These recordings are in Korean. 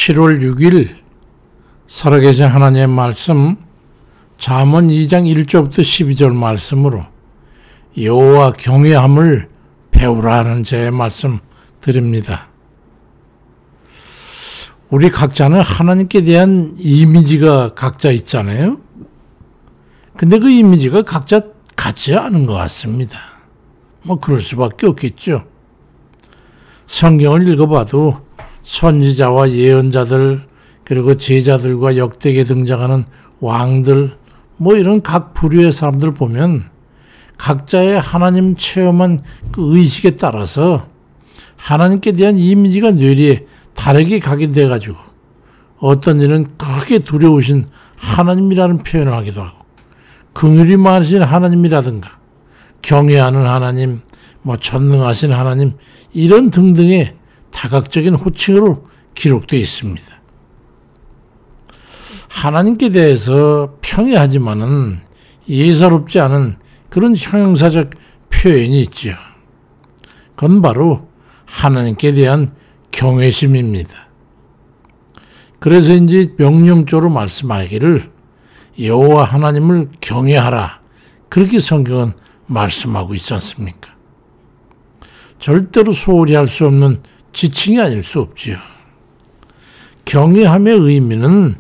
7월 6일 살아계신 하나님의 말씀 잠언 2장 1절부터 12절 말씀으로 여호와 경외함을 배우라는 제 말씀 드립니다. 우리 각자는 하나님께 대한 이미지가 각자 있잖아요. 근데 그 이미지가 각자 같지 않은 것 같습니다. 그럴 수밖에 없겠죠. 성경을 읽어봐도 선지자와 예언자들 그리고 제자들과 역대기에 등장하는 왕들 이런 각 부류의 사람들 보면 각자의 하나님 체험한 그 의식에 따라서 하나님께 대한 이미지가 뇌리에 다르게 각인돼 가지고 어떤 일은 크게 두려우신 하나님이라는 표현을 하기도 하고 긍휼이 많으신 하나님이라든가 경외하는 하나님, 전능하신 하나님 이런 등등의 다각적인 호칭으로 기록되어 있습니다. 하나님께 대해서 평이하지만은 예사롭지 않은 그런 형용사적 표현이 있죠. 그건 바로 하나님께 대한 경외심입니다. 그래서인지 명령조로 말씀하기를 여호와 하나님을 경외하라 그렇게 성경은 말씀하고 있지 않습니까? 절대로 소홀히 할 수 없는 지칭이 아닐 수 없지요. 경외함의 의미는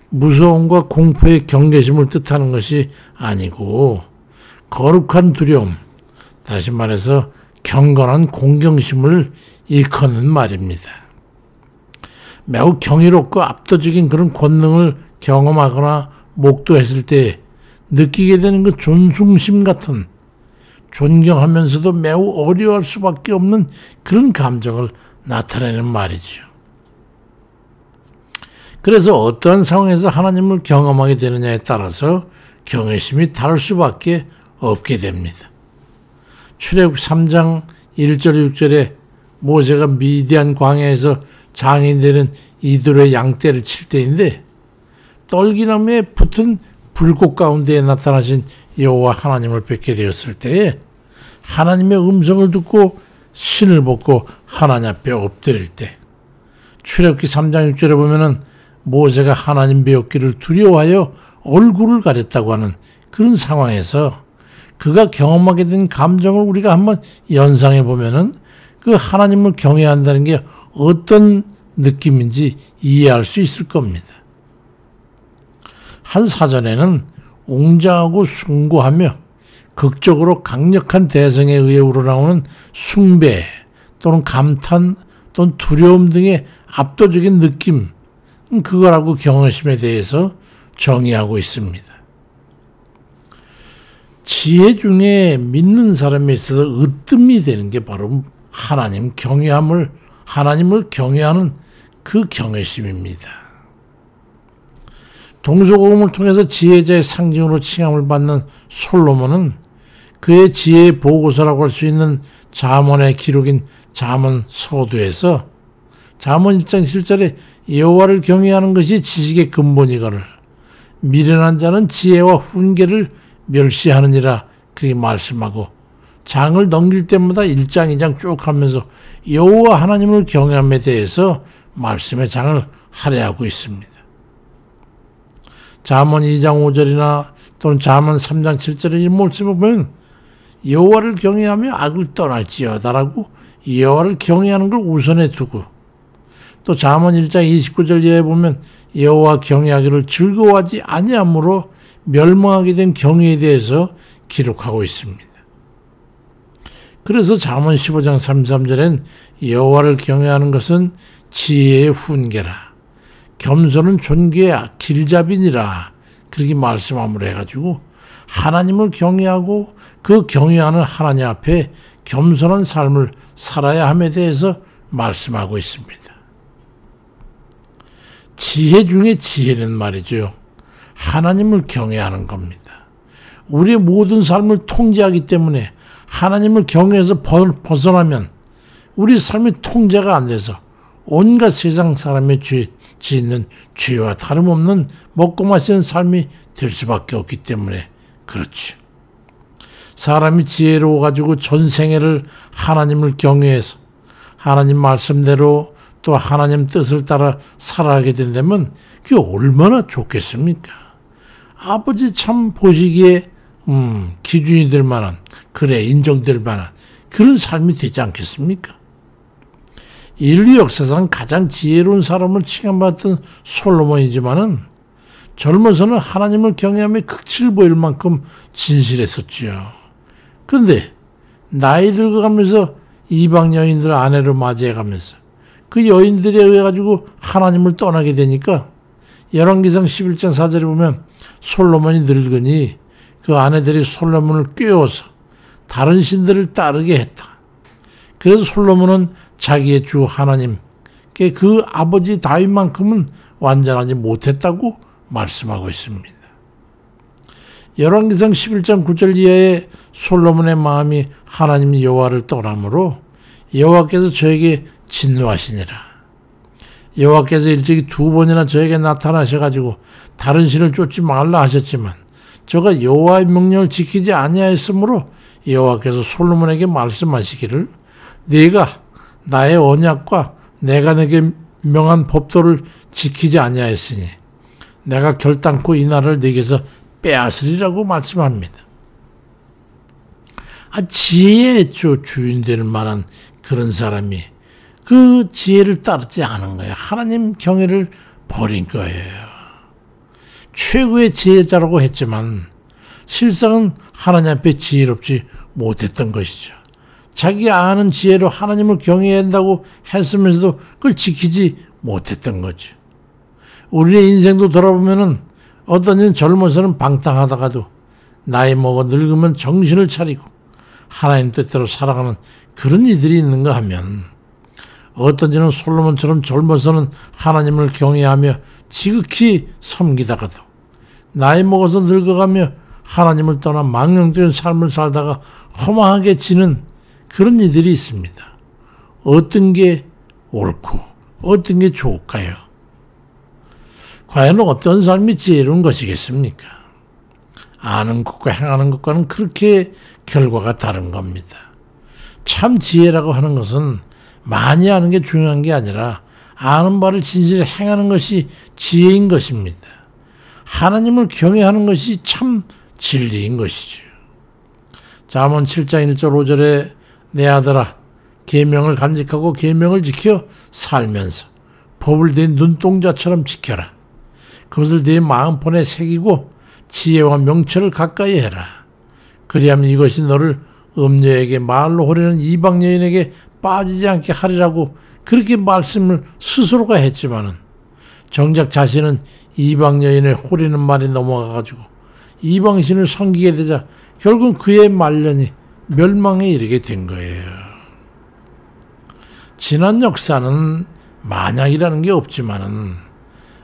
무서움과 공포의 경계심을 뜻하는 것이 아니고 거룩한 두려움, 다시 말해서 경건한 공경심을 일컫는 말입니다. 매우 경이롭고 압도적인 그런 권능을 경험하거나 목도했을 때 느끼게 되는 그 존숭심 같은 존경하면서도 매우 어려워할 수밖에 없는 그런 감정을 나타내는 말이죠. 그래서 어떠한 상황에서 하나님을 경험하게 되느냐에 따라서 경외심이 다를 수밖에 없게 됩니다. 출애굽 3장 1절 6절에 모세가 미디안 광야에서 장인되는 이들의 양떼를 칠 때인데 떨기나무에 붙은 불꽃 가운데에 나타나신 여호와 하나님을 뵙게 되었을 때에 하나님의 음성을 듣고 신을 벗고 하나님 앞에 엎드릴 때 출애굽기 3장 6절에 보면은 모세가 하나님 배웠기를 두려워하여 얼굴을 가렸다고 하는 그런 상황에서 그가 경험하게 된 감정을 우리가 한번 연상해 보면은 그 하나님을 경외한다는 게 어떤 느낌인지 이해할 수 있을 겁니다. 한 사전에는 웅장하고 숭고하며 극적으로 강력한 대성에 의해 우러나오는 숭배 또는 감탄 또는 두려움 등의 압도적인 느낌 그거라고 경외심에 대해서 정의하고 있습니다. 지혜 중에 믿는 사람에 있어서 으뜸이 되는 게 바로 하나님을 경외하는 그 경외심입니다. 동서고금을 통해서 지혜자의 상징으로 칭함을 받는 솔로몬은 그의 지혜의 보고서라고 할 수 있는 잠언의 기록인 잠언 서두에서 잠언 1장 7절에 여호와를 경외하는 것이 지식의 근본이거늘 미련한 자는 지혜와 훈계를 멸시하느니라 그렇게 말씀하고 장을 넘길 때마다 1장 2장 쭉 하면서 여호와 하나님을 경외함에 대해서 말씀의 장을 할애하고 있습니다. 잠언 2장 5절이나 또는 잠언 3장 7절의 이 말씀을 보면 여호와를 경외하며 악을 떠날지어다라고 여호와를 경외하는 걸 우선에 두고 또 잠언 1장 29절 예에 보면 여호와 경외하기를 즐거워하지 아니함으로 멸망하게 된 경외에 대해서 기록하고 있습니다. 그래서 잠언 15장 33절엔 여호와를 경외하는 것은 지혜의 훈계라 겸손은 존귀의 길잡이니라 그렇게 말씀함으로 해가지고 하나님을 경외하고 그 경외하는 하나님 앞에 겸손한 삶을 살아야 함에 대해서 말씀하고 있습니다. 지혜 중에 지혜는 말이죠. 하나님을 경외하는 겁니다. 우리의 모든 삶을 통제하기 때문에 하나님을 경외해서 벗어나면 우리 삶이 통제가 안 돼서 온갖 세상 사람의 짓는 죄와 다름없는 먹고 마시는 삶이 될 수밖에 없기 때문에 그렇죠. 사람이 지혜로워 가지고 전생애를 하나님을 경외해서 하나님 말씀대로 또 하나님 뜻을 따라 살아가게 된다면 그게 얼마나 좋겠습니까? 아버지 참 보시기에 기준이 될 만한, 그래 인정될 만한 그런 삶이 되지 않겠습니까? 인류 역사상 가장 지혜로운 사람을 칭함받던 솔로몬이지만은 젊어서는 하나님을 경외하며 극치를 보일 만큼 진실했었지요. 그런데 나이 들어가면서 이방 여인들 아내로 맞이해가면서 그 여인들에 의해 가지고 하나님을 떠나게 되니까 열왕기상 11장 4절에 보면 솔로몬이 늙으니 그 아내들이 솔로몬을 꾀어서 다른 신들을 따르게 했다. 그래서 솔로몬은 자기의 주 하나님께 그 아버지 다윗만큼은 완전하지 못했다고 말씀하고 있습니다. 열왕기상 11장 9절 이하에 솔로몬의 마음이 하나님 여호와를 떠나므로 여호와께서 저에게 진노하시니라. 여호와께서 일찍이 2번이나 저에게 나타나셔가지고 다른 신을 쫓지 말라 하셨지만 저가 여호와의 명령을 지키지 아니하였으므로 여호와께서 솔로몬에게 말씀하시기를 네가 나의 언약과 내가 내게 명한 법도를 지키지 아니하였으니 내가 결단코 이 나라를 네게서 빼앗으리라고 말씀합니다. 지혜의 주인 될 만한 그런 사람이 그 지혜를 따르지 않은 거예요. 하나님 경외를 버린 거예요. 최고의 지혜자라고 했지만 실상은 하나님 앞에 지혜롭지 못했던 것이죠. 자기 아는 지혜로 하나님을 경외해야 한다고 했으면서도 그걸 지키지 못했던 거죠. 우리의 인생도 돌아보면은 어떤 이는 젊어서는 방탕하다가도 나이 먹어 늙으면 정신을 차리고 하나님 뜻대로 살아가는 그런 이들이 있는가 하면 어떤 이는 솔로몬처럼 젊어서는 하나님을 경외하며 지극히 섬기다가도 나이 먹어서 늙어가며 하나님을 떠나 망령된 삶을 살다가 허망하게 지는 그런 이들이 있습니다. 어떤 게 옳고 어떤 게 좋을까요? 과연 어떤 삶이 지혜로운 것이겠습니까? 아는 것과 행하는 것과는 그렇게 결과가 다른 겁니다. 참 지혜라고 하는 것은 많이 아는 게 중요한 게 아니라 아는 바를 진실히 행하는 것이 지혜인 것입니다. 하나님을 경외하는 것이 참 진리인 것이죠. 잠언 7장 1절 5절에 내 아들아 계명을 간직하고 계명을 지켜 살면서 법을 네 눈동자처럼 지켜라. 그것을 네 마음폰에 새기고 지혜와 명철을 가까이 해라. 그리하면 이것이 너를 음녀에게 말로 호리는 이방 여인에게 빠지지 않게 하리라고 그렇게 말씀을 스스로가 했지만은 정작 자신은 이방 여인의 호리는 말이 넘어가가지고 이방신을 섬기게 되자 결국 그의 말년이 멸망에 이르게 된 거예요. 지난 역사는 만약이라는 게 없지만은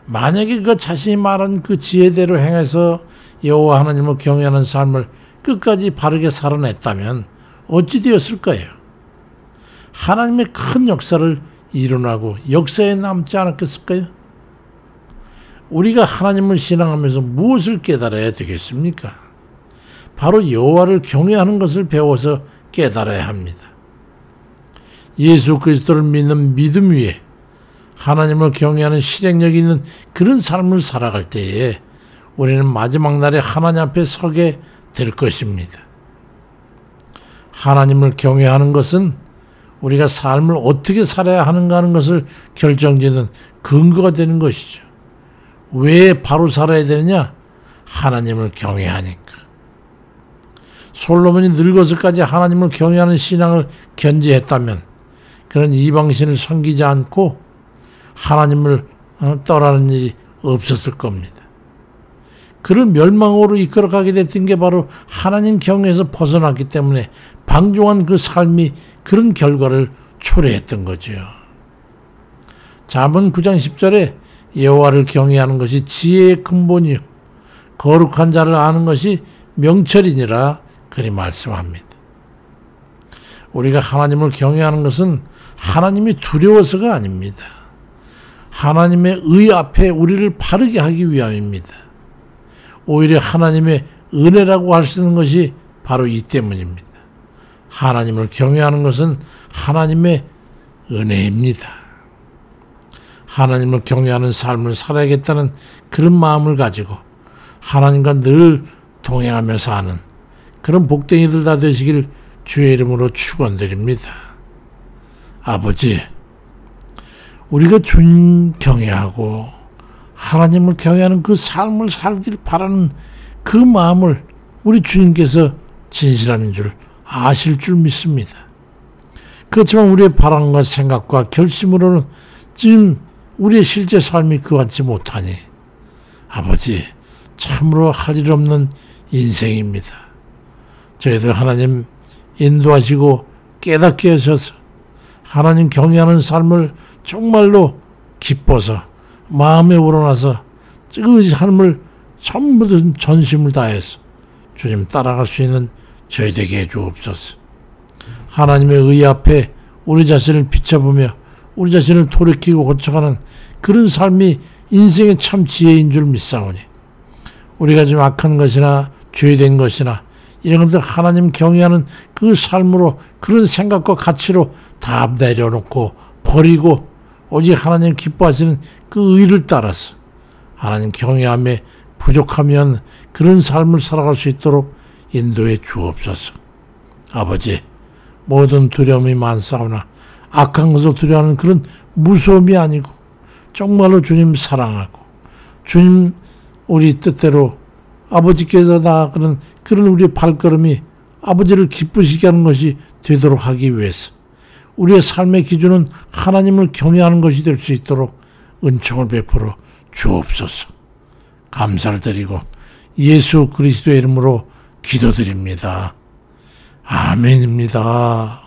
만약에 그 자신이 말한 그 지혜대로 행해서 여호와 하나님을 경외하는 삶을 끝까지 바르게 살아냈다면 어찌 되었을까요? 하나님의 큰 역사를 이뤄나고 역사에 남지 않았겠을까요? 우리가 하나님을 신앙하면서 무엇을 깨달아야 되겠습니까? 바로 여호와를 경외하는 것을 배워서 깨달아야 합니다. 예수 그리스도를 믿는 믿음 위에 하나님을 경외하는 실행력이 있는 그런 삶을 살아갈 때에 우리는 마지막 날에 하나님 앞에 서게 될 것입니다. 하나님을 경외하는 것은 우리가 삶을 어떻게 살아야 하는가 하는 것을 결정짓는 근거가 되는 것이죠. 왜 바로 살아야 되느냐? 하나님을 경외하니까. 솔로몬이 늙어서까지 하나님을 경외하는 신앙을 견지했다면 그런 이방신을 섬기지 않고 하나님을 떠나는 일이 없었을 겁니다. 그를 멸망으로 이끌어가게 됐던 게 바로 하나님 경외에서 벗어났기 때문에 방종한 그 삶이 그런 결과를 초래했던 거죠. 잠언 9장 10절에 여호와를 경외하는 것이 지혜의 근본이요 거룩한 자를 아는 것이 명철이니라 그리 말씀합니다. 우리가 하나님을 경외하는 것은 하나님이 두려워서가 아닙니다. 하나님의 의 앞에 우리를 바르게 하기 위함입니다. 오히려 하나님의 은혜라고 할 수 있는 것이 바로 이 때문입니다. 하나님을 경외하는 것은 하나님의 은혜입니다. 하나님을 경외하는 삶을 살아야겠다는 그런 마음을 가지고 하나님과 늘 동행하며 사는 그런 복댕이들 다 되시길 주의 이름으로 축원드립니다. 아버지, 우리가 주님 경외하고 하나님을 경외하는 그 삶을 살길 바라는 그 마음을 우리 주님께서 진실함인 줄 아실 줄 믿습니다. 그렇지만 우리의 바람과 생각과 결심으로는 지금 우리의 실제 삶이 그같지 못하니 아버지, 참으로 할 일 없는 인생입니다. 저희들 하나님 인도하시고 깨닫게 하셔서 하나님 경외하는 삶을 정말로 기뻐서 마음에 우러나서 그 삶을 전부 전심을 다해서 주님 따라갈 수 있는 저희 되게 해주옵소서. 하나님의 의 앞에 우리 자신을 비춰보며 우리 자신을 돌이키고 고쳐가는 그런 삶이 인생의 참 지혜인 줄 믿사오니 우리가 좀 악한 것이나 죄된 것이나 이런 것들 하나님 경외하는 그 삶으로 그런 생각과 가치로 다 내려놓고 버리고 오직 하나님 기뻐하시는 그 의를 따라서 하나님 경외함에 부족하면 그런 삶을 살아갈 수 있도록 인도해 주옵소서. 아버지, 모든 두려움이 많사오나 악한 것을 두려워하는 그런 무서움이 아니고 정말로 주님 사랑하고 주님 우리 뜻대로 아버지께서 나아가는 그런 우리의 발걸음이 아버지를 기쁘시게 하는 것이 되도록 하기 위해서 우리의 삶의 기준은 하나님을 경외하는 것이 될 수 있도록 은총을 베풀어 주옵소서. 감사를 드리고 예수 그리스도의 이름으로 기도드립니다. 아멘입니다.